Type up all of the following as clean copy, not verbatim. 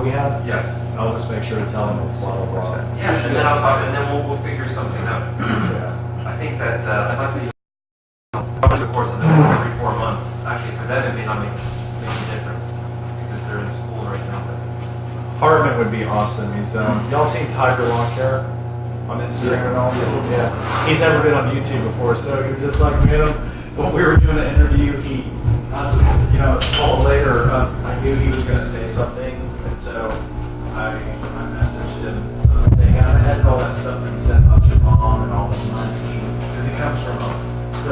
we have? Yeah. I'll just make sure to tell them it's blah, blah, blah. Yeah, and then I'll talk, and then we'll figure something out. Yeah. I think that I'd like to over the course of the next 3-4 months. Actually, for them, it may not make a difference because they're in school right now. But Hardman would be awesome. He's y'all seen Tiger Lawn Care on Instagram and all? Yeah. He's never been on YouTube before, so he was just like me and him. When we were doing an interview, he, a call later, I knew he was going to say something, and so I messaged him saying, I had all that stuff that he sent about your mom and all this money, because he comes from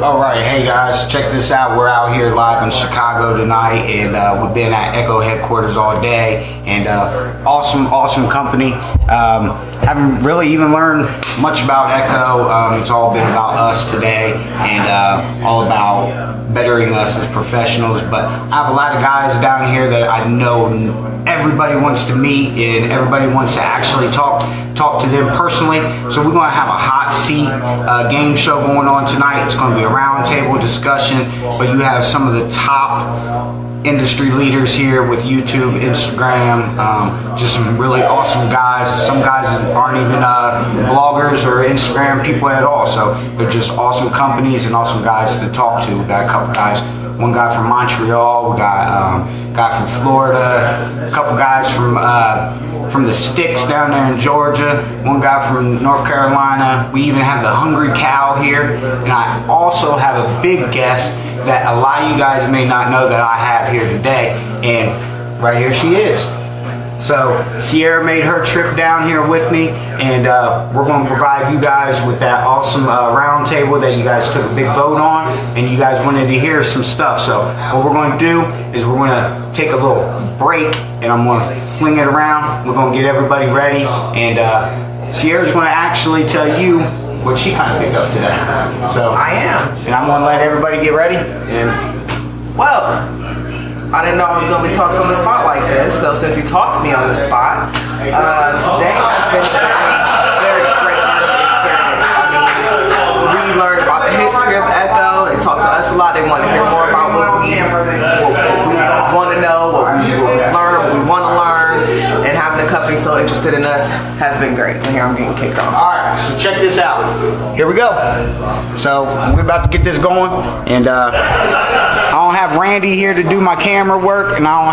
All right, hey guys, check this out. We're out here live in Chicago tonight, and we've been at Echo headquarters all day, and awesome company. Haven't really even learned much about Echo. It's all been about us today, and all about bettering us as professionals. But I have a lot of guys down here that I know everybody wants to meet, and everybody wants to actually talk to them personally. So we're going to have a hot seat game show going on tonight. It's going to be a roundtable discussion, but you have some of the top industry leaders here with YouTube, Instagram, just some really awesome guys. Some guys aren't even bloggers or Instagram people at all, so they're just awesome companies and awesome guys to talk to. We got a couple guys, one guy from Montreal, we got a guy from Florida, a couple guys from the sticks down there in Georgia, one guy from North Carolina. We even have the Hungry Cow here, and I also have a big guest that a lot of you guys may not know that I have here today, and right here she is. So Sierra made her trip down here with me, and we're going to provide you guys with that awesome round table that you guys took a big vote on, and you guys wanted to hear some stuff. So what we're going to do is we're going to take a little break, and I'm going to fling it around. We're going to get everybody ready, and Sierra's going to actually tell you what she kind of picked up today. So I am. And I'm going to let everybody get ready. And well, I didn't know I was going to be tossed on the spot like this, so since he tossed me on the spot, today has been a very great learning experience. I mean, we learned about the history of Echo. They talked to us a lot. They want to hear more about what we want to know, what we learn, what we want to learn, and having a company so interested in us has been great. And here I'm getting kicked off. all right, so check this out. Here we go. So we're about to get this going, and I don't have Randy here to do my camera work, and I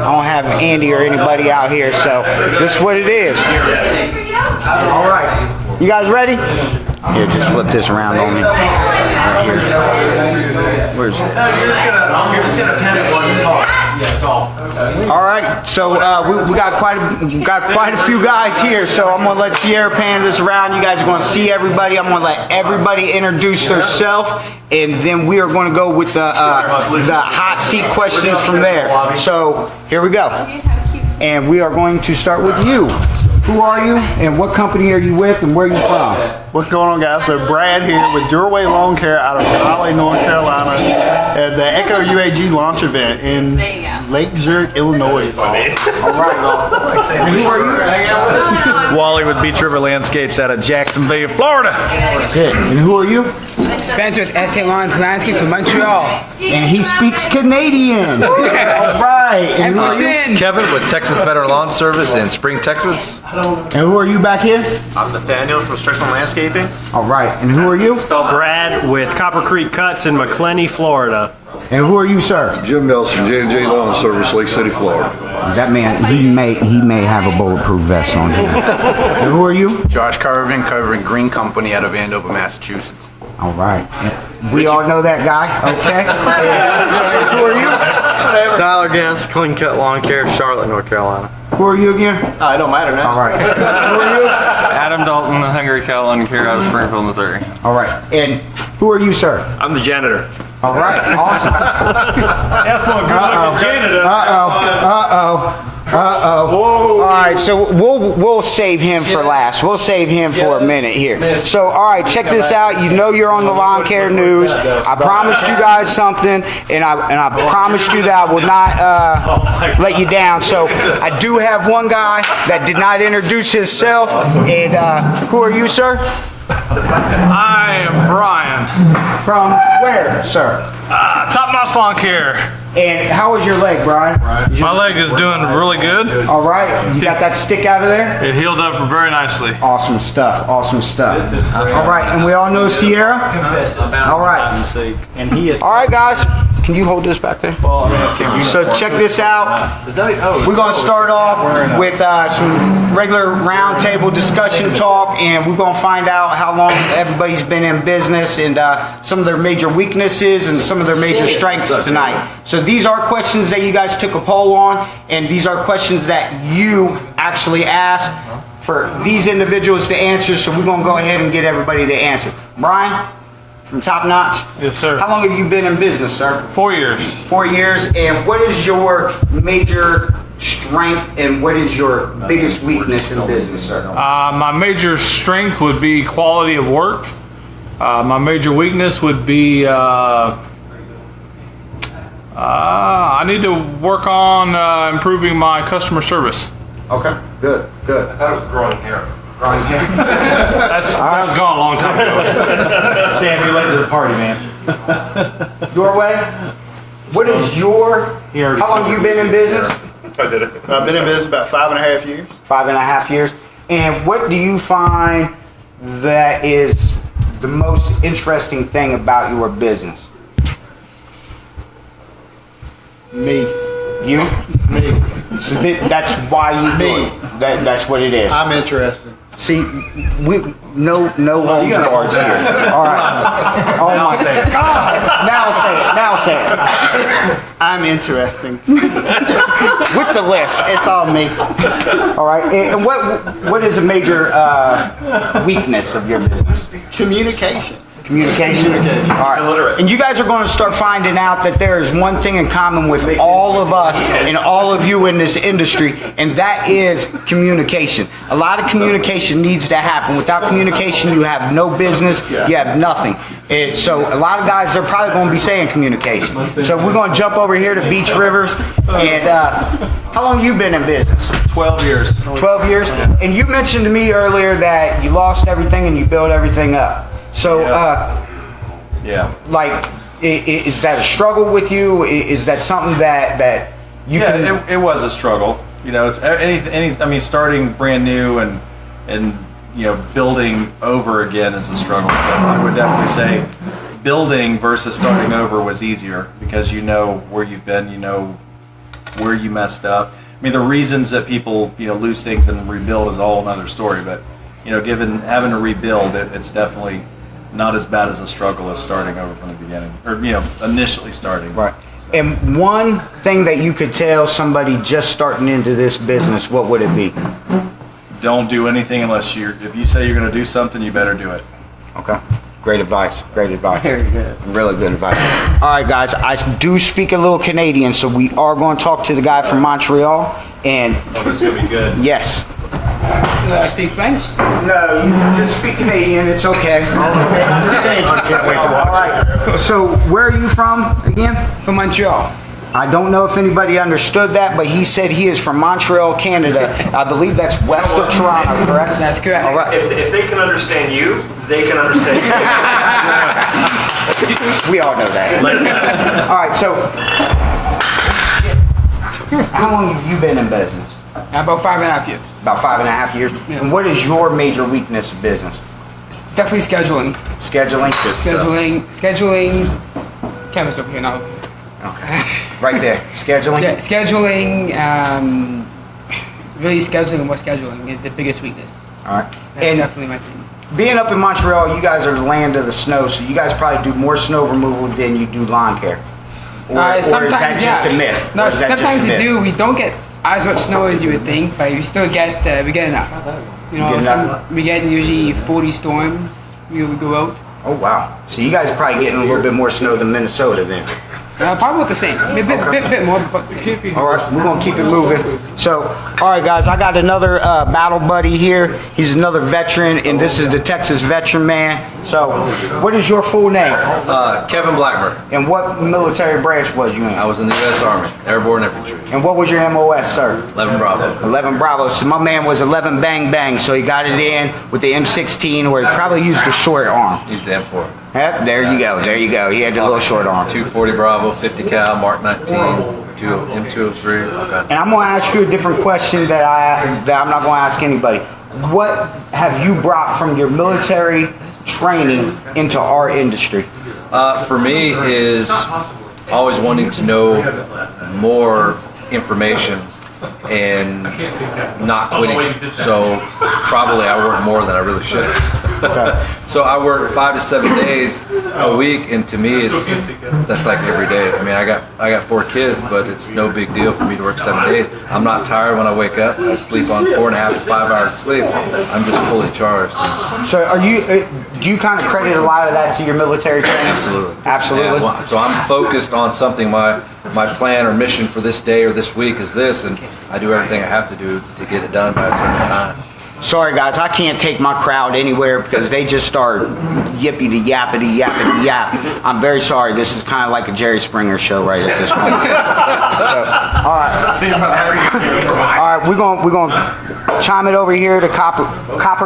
don't have Andy or anybody out here. So this is what it is. All right. You guys ready? Here, just flip this around on me. Right here. Where's it? You're just gonna pen it while you talk. Yeah, that's all. All right, so we got quite a few guys here. So I'm gonna let Sierra pan this around. You guys are gonna see everybody. I'm gonna let everybody introduce themselves, and then we are going to go with the hot seat questions from there. So here we go, and we are going to start with you. Who are you, and what company are you with, and where are you from? What's going on, guys? So Brad here with Your Way Lawn Care out of Raleigh, North Carolina, at the Echo UAG launch event in Lake Zurich, Illinois. All right, and who are you? Wally with Beach River Landscapes out of Jacksonville, Florida. That's it. And who are you? Spencer with S.A. Lawrence Landscapes from Montreal. And he speaks Canadian. All right. And who are you? Kevin with Texas Veteran Lawn Service in Spring, Texas. And who are you back here? I'm Nathaniel from Strickland Landscaping. All right. And who are you? Brad with Copper Creek Cuts in McClenny, Florida. And who are you, sir? Jim Nelson, J&J Lawn Service, Lake City, Florida. That man, he may have a bulletproof vest on him. And who are you? Josh Carvin, covering Green Company out of Andover, Massachusetts. All right. And we all know that guy. Okay. And who are you? Tyler Gans, Clean Cut Lawn Care, Charlotte, North Carolina. Who are you again? It don't matter now. All right. Who are you? Adam Dalton, the Hungry Cow Lawn Care out of Springfield, Missouri. All right. And who are you, sir? I'm the janitor. All right. Awesome. That's one good-looking janitor. All right, so we'll save him for last. We'll save him for a minute here. So, all right, check this out. You know you're on the Lawn Care News. I promised you guys something, and I promised you that I will not let you down. So, I do have one guy that did not introduce himself. And who are you, sir? I am Brian. From where, sir? Top Notch Lawn Care. And how is your leg, Brian? My leg is doing really good. All right. You got that stick out of there? It healed up very nicely. Awesome stuff. Awesome stuff. All right. And we all know Sierra? All right. And he is. All right, guys. Can you hold this back there? So check this out. We're going to start off with some regular roundtable discussion talk, and we're going to find out how long everybody's been in business and some of their major weaknesses and some of their major strengths tonight. So these are questions that you guys took a poll on, and these are questions that you actually asked for these individuals to answer. So we're going to go ahead and get everybody to answer. Brian? From Top Notch? Yes, sir. How long have you been in business, sir? 4 years. 4 years. And what is your major strength and what is your biggest weakness in business, sir? My major strength would be quality of work. My major weakness would be I need to work on improving my customer service. Okay, good, good. I thought it was growing hair. That was gone a long time ago. Sam, you're late to the party, man. Your way? What is your, how long have you been in business? I did it. I've been in business about 5.5 years. 5.5 years. And what do you find that is the most interesting thing about your business? Me. You? Me. So that's why you do it. That's what it is. I'm interested. See, we no home guards here. All right. Oh my God! Now say it. I'm interesting. With the list, It's all me. all right. And what is a major weakness of your business? Communication. Communication. All right. And you guys are going to start finding out that there is one thing in common with all of us and all of you in this industry, and that is communication. A lot of communication needs to happen. Without communication, you have no business. You have nothing. So a lot of guys are probably going to be saying communication. So we're going to jump over here to Beach Rivers. And how long you been in business? 12 years. 12 years. And you mentioned to me earlier that you lost everything and you built everything up. So, Yeah. like, is that a struggle with you? Is that something that you can? Yeah, it was a struggle. You know, it's I mean, starting brand new and you know, building over again is a struggle. But I would definitely say building versus starting over was easier because you know where you've been, you know where you messed up. I mean, the reasons that people, you know, lose things and rebuild is a whole another story. But you know, having to rebuild, it's definitely not as bad as a struggle as starting over from the beginning, or you know, initially starting. Right. And one thing that you could tell somebody just starting into this business, what would it be? Don't do anything unless if you say you're going to do something, you better do it. Okay. Great advice. Great advice. Very good. Really good advice. All right, guys. I do speak a little Canadian, so we are going to talk to the guy from Montreal. And This is going to be good. yes. I speak French. No, you just speak Canadian. It's okay. All right. So, where are you from again? From Montreal. I don't know if anybody understood that, but he said he is from Montreal, Canada. I believe that's west of Toronto, correct? That's correct. All right. If they can understand you, they can understand you. We all know that. All right. So, how long have you been in business? About 5.5 years. About 5.5 years. Yeah. And what is your major weakness of business? Definitely scheduling. Scheduling. Scheduling. Cameras over here now. Okay. Right there. Scheduling. Yeah, scheduling. Really scheduling and more scheduling is the biggest weakness. All right. That's And definitely my thing. being up in Montreal, you guys are the land of the snow, so you guys probably do more snow removal than you do lawn care. Or is that just a myth? No, Or is that just sometimes a we myth? do. We don't get as much snow as you would think, but we still get enough. You know, get enough? we get usually 40 storms. We go out. Oh wow! So you guys are probably getting a little bit more snow than Minnesota then. Probably about the same. A bit more, but the same. All right, we're gonna keep it moving. So, all right, guys, I got another battle buddy here. He's another veteran, and this is the Texas Veteran Man. So, what is your full name? Kevin Blackburn. And what military branch was you in? I was in the U.S. Army, Airborne Infantry. And what was your MOS, sir? 11 Bravo. 11 Bravo. So my man was 11 Bang Bang, so he got it in with the M16, where he probably used the short arm. Used the M4. Yep, there you go. There you go. He had the little short arm. 240 Bravo, 50 cal, Mark 19, M203. Okay. And I'm going to ask you a different question that I'm not going to ask anybody. What have you brought from your military training into our industry? For me is always wanting to know more information and not quitting. So probably I work more than I really should. So I work 5 to 7 days a week, and to me that's like every day. I mean, I got 4 kids, but it's no big deal for me to work 7 days. I'm not tired when I wake up. I sleep on 4.5 to 5 hours of sleep. I'm just fully charged. So do you kind of credit a lot of that to your military training? Absolutely. Absolutely. Yeah, so I'm focused on something. My plan or mission for this day or this week is this, and I do everything I have to do to get it done by a certain time. Sorry guys, I can't take my crowd anywhere because they just start yippity yappity yappity yap. I'm very sorry. This is kind of like a Jerry Springer show right at this moment. All right, we're going chime it over here to Copper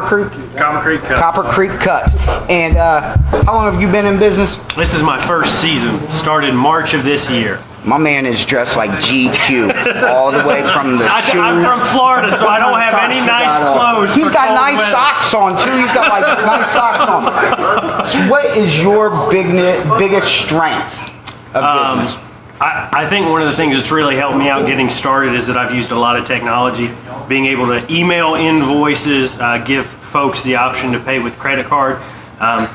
Creek. Copper Creek Cuts. Copper Creek Cuts. And how long have you been in business? This is my first season. Started March of this year. My man is dressed like GQ all the way from the shoes. I'm from Florida, so I don't have any nice clothes. He's got nice socks on too. He's got like nice socks on. So what is your biggest strength of business? I think one of the things that's really helped me out getting started is that I've used a lot of technology, being able to email invoices, give folks the option to pay with credit card.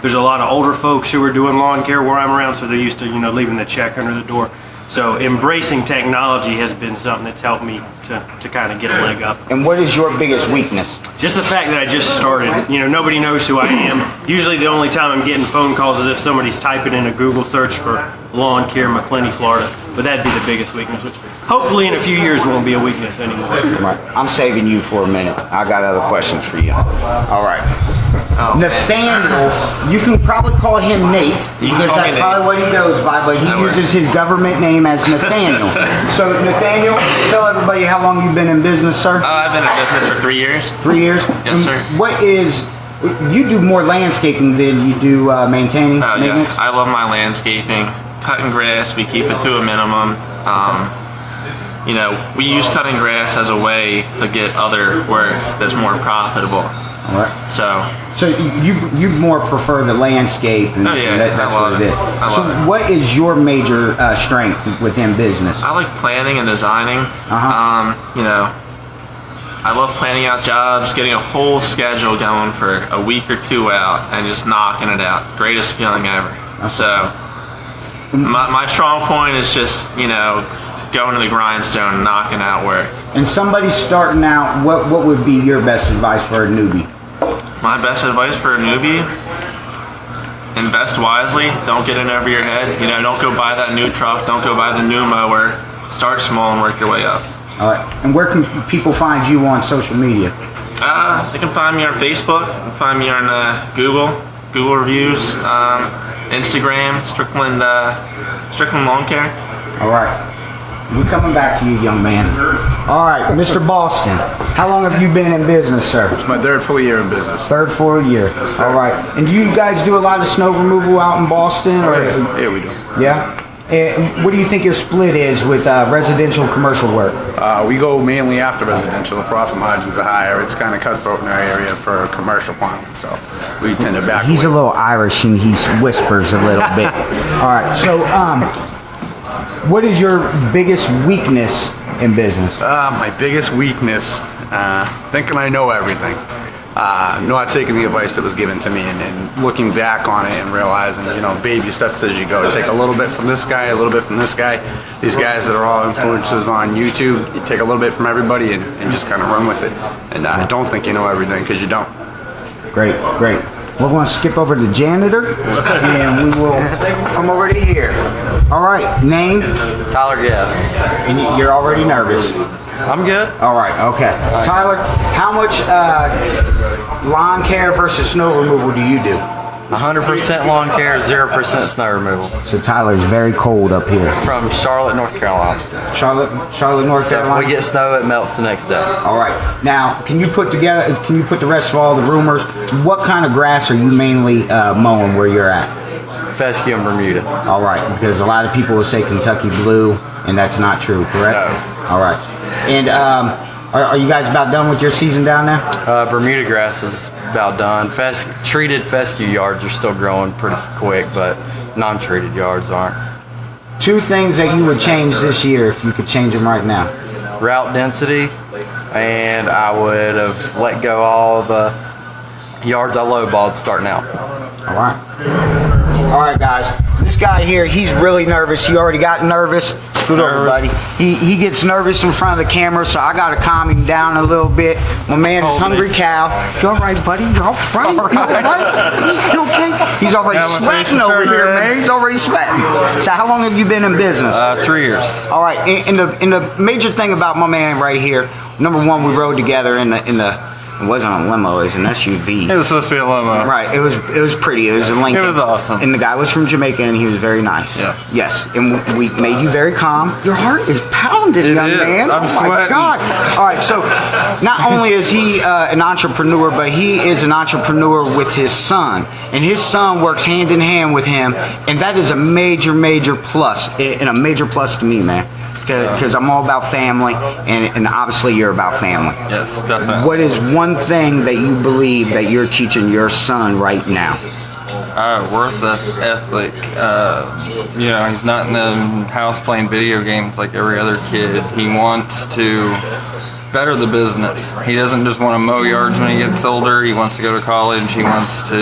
There's a lot of older folks who are doing lawn care where I'm around, so they're used to leaving the check under the door. So embracing technology has been something that's helped me to kind of get a leg up. And what is your biggest weakness? Just the fact that I just started. Nobody knows who I am. Usually the only time I'm getting phone calls is if somebody's typing in a Google search for lawn care, McClenny, Florida. But that'd be the biggest weakness, which hopefully in a few years won't be a weakness anymore. Right. I'm saving you for a minute. I got other questions for you. All right. Nathaniel, you can probably call him Nate because that's probably what he goes by, but he uses his government name as Nathaniel. So Nathaniel, tell everybody how long you've been in business, sir. I've been in business for 3 years. 3 years? Yes, sir. What is, you do more landscaping than you do maintaining maintenance? Yeah. I love my landscaping. Cutting grass, we keep it to a minimum. We use cutting grass as a way to get other work that's more profitable. All right. So you more prefer the landscape, and that's what it is. So what is your major strength within business? I like planning and designing. I love planning out jobs, getting a whole schedule going for a week or 2 out, and just knocking it out. Greatest feeling ever. So my strong point is just going to the grindstone and knocking out work. And somebody starting out, what would be your best advice for a newbie? My best advice for a newbie: invest wisely. Don't get in over your head. Don't go buy that new truck. Don't go buy the new mower. Start small and work your way up. All right. And where can people find you on social media? They can find me on Facebook. They can find me on Google reviews, Instagram, Strickland Lawn Care. All right. We're coming back to you, young man. All right, Mr. Boston, how long have you been in business, sir? It's my 3rd full year in business. 3rd full year. Yes, sir. All right. And do you guys do a lot of snow removal out in Boston? Or? Yeah, we do. Yeah? And what do you think your split is with residential and commercial work? We go mainly after residential. The profit margins are higher. It's kind of cutthroat in our area for commercial plumbing, so we tend to back He's away. a little Irish and he whispers a little bit. All right. So, what is your biggest weakness in business? My biggest weakness, thinking I know everything. Not taking the advice that was given to me and looking back on it and realizing, baby steps as you go. Take a little bit from this guy, a little bit from this guy. These guys that are all influencers on YouTube, you take a little bit from everybody and just kind of run with it. And I don't think you know everything because you don't. Great. We're going to skip over to the janitor, and we will come over to here. All right, name? Tyler Guess. And you're already nervous. I'm good. All right, okay. Tyler, how much lawn care versus snow removal do you do? 100% lawn care, 0% snow removal. So Tyler's very cold up here. From Charlotte, North Carolina. Charlotte, North Carolina. So if we get snow, it melts the next day. All right. Now, can you put the rest of all the rumors? What kind of grass are you mainly mowing where you're at? fescue and Bermuda. All right, because a lot of people will say Kentucky Blue, and that's not true, correct? No. All right. And are you guys about done with your season down there? Bermuda grass is about done. Treated fescue yards are still growing pretty quick, but non-treated yards aren't. 2 things that you would change this year if you could change them right now. Route density, and I would have let go all the yards I lowballed starting out. All right, guys. This guy here, he's really nervous. He already got nervous. Scoot over, buddy. He gets nervous in front of the camera, so I got to calm him down a little bit. My man is Hungry Cow. You all right, buddy? You all right? You all right? You okay? He's already sweating over here, man. He's already sweating. So how long have you been in business? 3 years. All right. And the major thing about my man right here, number one, we rode together in the it wasn't a limo, it was an SUV. It was supposed to be a limo. Right, it was pretty. It was a Lincoln. It was awesome. And the guy was from Jamaica, and he was very nice. Yeah. Yes, and we made you very calm. Your heart is pounding, young man. I'm oh my sweating. God! All right, so not only is he an entrepreneur, but he is an entrepreneur with his son, and his son works hand in hand with him, and that is a major plus, and a major plus to me, man. Because I'm all about family, and obviously you're about family. Yes, definitely. What is one thing that you believe that you're teaching your son right now? Work ethic. He's not in the house playing video games like every other kid. He wants to better the business. He doesn't just want to mow yards when he gets older. He wants to go to college. He wants to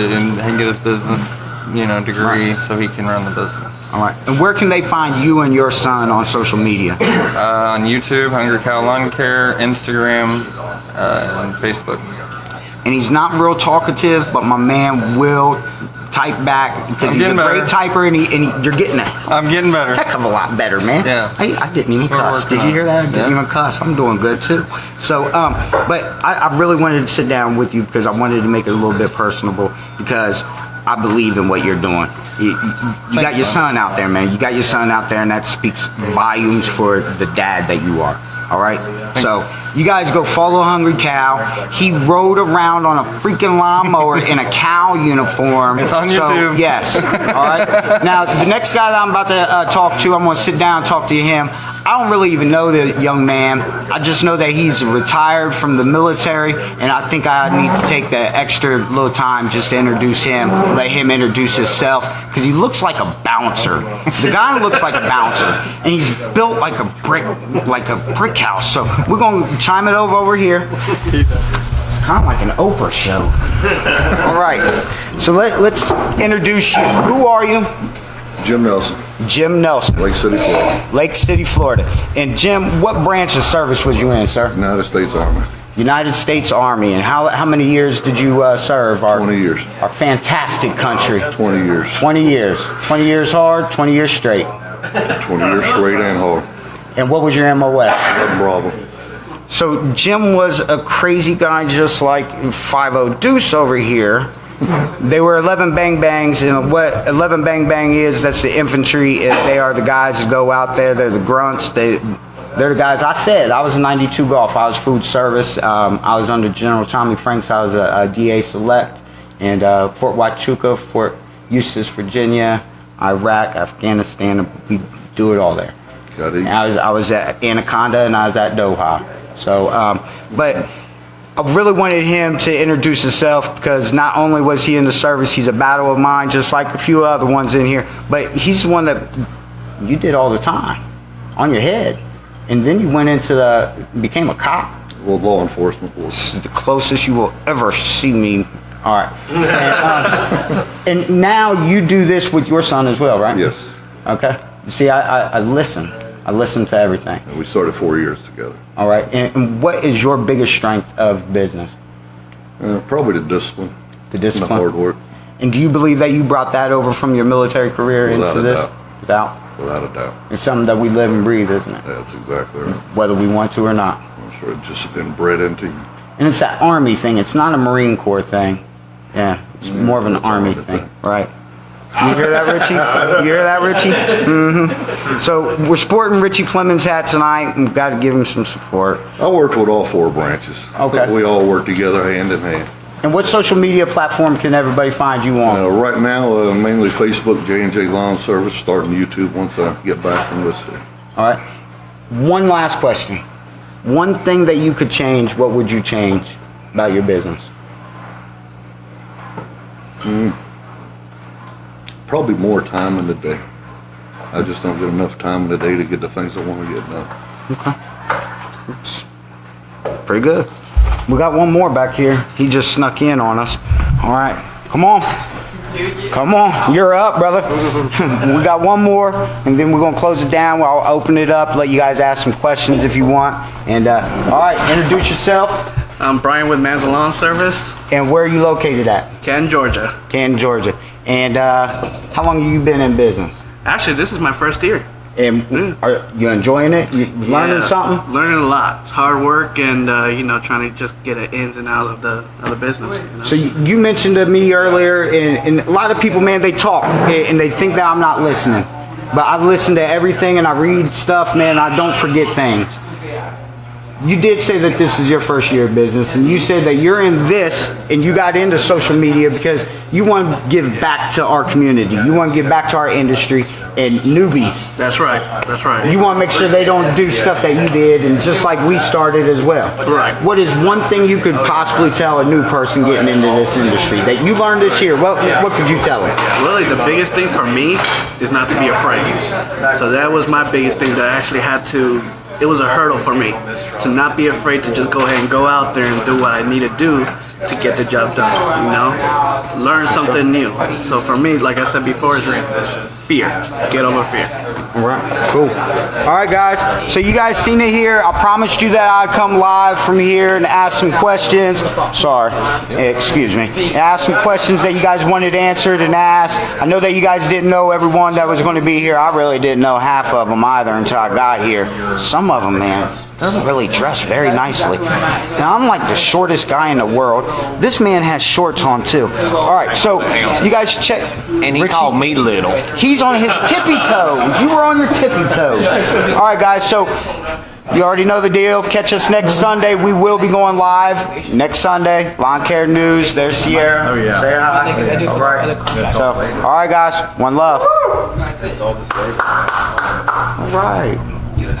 get his business, degree so he can run the business. All right. And where can they find you and your son on social media? On YouTube, Hungry Cow Lawn Care, Instagram, and Facebook. And he's not real talkative, but my man will type back because he's a great typer, and you're getting it. I'm getting better. Heck of a lot better, man. Yeah. I didn't even cuss. Did you hear that? I didn't even cuss. I'm doing good too. So, but I really wanted to sit down with you because I wanted to make it a little bit personable because I believe in what you're doing. You got your son out there, man. You got your son out there, and that speaks volumes for the dad that you are. All right? Thanks. So you guys go follow Hungry Cow. He rode around on a freaking lawnmower in a cow uniform. It's on YouTube. Yes. All right? Now, the next guy that I'm about to talk to, I'm going to sit down and talk to him. I don't really even know the young man. I just know that he's retired from the military, and I think I need to take the extra little time just to introduce him, let him introduce himself, because he looks like a bouncer. The guy looks like a bouncer, and he's built like a brick house. So we're going to chime it over here. It's kind of like an Oprah show. All right. So let's introduce you. Who are you? Jim Nelson. Jim Nelson. Lake City, Florida. Lake City, Florida. And Jim, what branch of service was you in, sir? United States Army. United States Army. And how many years did you serve? 20 years. Our fantastic country. 20 years. 20 years. 20 years hard, 20 years straight. 20 years straight and hard. And what was your MOS? Bravo. So Jim was a crazy guy just like 50 Deuce over here. They were 11 Bang Bangs, and what 11 Bang Bang is, that's the infantry. They are the guys that go out there. They're the grunts. They're the guys I fed. I was a 92 Golf. I was food service. I was under General Tommy Franks. I was a DA Select. And Fort Huachuca, Fort Eustis, Virginia, Iraq, Afghanistan. We do it all there. Got it. I was at Anaconda, and I was at Doha. So, but I really wanted him to introduce himself because not only was he in the service, he's a battle of mine, just like a few other ones in here. But he's the one that you did all the time on your head, and then you went into became a cop. Well, law enforcement was. This is the closest you will ever see me. All right. And now you do this with your son as well, right? Yes. Okay. See, I listen. I listen to everything. And we started 4 years together. All right. And what is your biggest strength of business? Probably the discipline. The discipline. And the hard work. And do you believe that you brought that over from your military career into this? Without a doubt. It's something that we live and breathe, isn't it? That's exactly right. Whether we want to or not. I'm sure it's just been bred into you. And it's that Army thing. It's not a Marine Corps thing. Yeah. It's more of an Army thing. Right. You hear that, Richie? You hear that, Richie? Mm-hmm. So we're sporting Richie Plemons' hat tonight. We've got to give him some support. I worked with all 4 branches. Okay. But we all work together hand in hand. And what social media platform can everybody find you on? Right now, mainly Facebook, J&J Lawn Service, starting YouTube once I get back from this. All right. One last question. One thing that you could change, what would you change about your business? Probably more time in the day. I just don't get enough time in the day to get the things I want to get done. Okay. Pretty good. We got one more back here. He just snuck in on us. All right. Come on. Come on. You're up, brother. We got one more, and then we're going to close it down. I'll open it up, let you guys ask some questions if you want. And, all right, introduce yourself. I'm Brian with Man's Lawn Service. And where are you located at? Canton, Georgia. Canton, Georgia. And how long have you been in business? Actually, this is my first year. And are you enjoying it? You learning something? Learning a lot. It's hard work and, trying to just get an ins and out of the business. You know? So you mentioned to me earlier, and a lot of people, man, they talk and they think that I'm not listening. But I listen to everything and I read stuff, man, I don't forget things. You did say that this is your first year of business, and you said that you're in this and you got into social media because you want to give back to our community. You want to give back to our industry and newbies. That's right. That's right. You want to make sure they don't do stuff that you did, and just like we started as well. Right. What is one thing you could possibly tell a new person getting into this industry that you learned this year? What could you tell them? Really, the biggest thing for me is not to be afraid. So that was my biggest thing that I actually had to. It was a hurdle for me to not be afraid to just go ahead and go out there and do what I need to do to get the job done, Learn something new. So for me, like I said before, it's just fear. Get over fear. All right, cool. All right, guys. So you guys seen it here. I promised you that I'd come live from here and ask some questions. Sorry, excuse me. And ask some questions that you guys wanted answered and asked. I know that you guys didn't know everyone that was going to be here. I really didn't know half of them either until I got here. Some of them, man, doesn't really dress very nicely. Now, I'm like the shortest guy in the world. This man has shorts on too. All right, so you guys check. And he Richie, called me little. He's on his tippy toes. You were on your tippy toes. All right, guys, so you already know the deal. Catch us next Sunday. We will be going live next Sunday. Lawn Care News. There's Sierra. Oh, yeah. Say hi. All right. So, all right, guys. One love. All right. Yeah.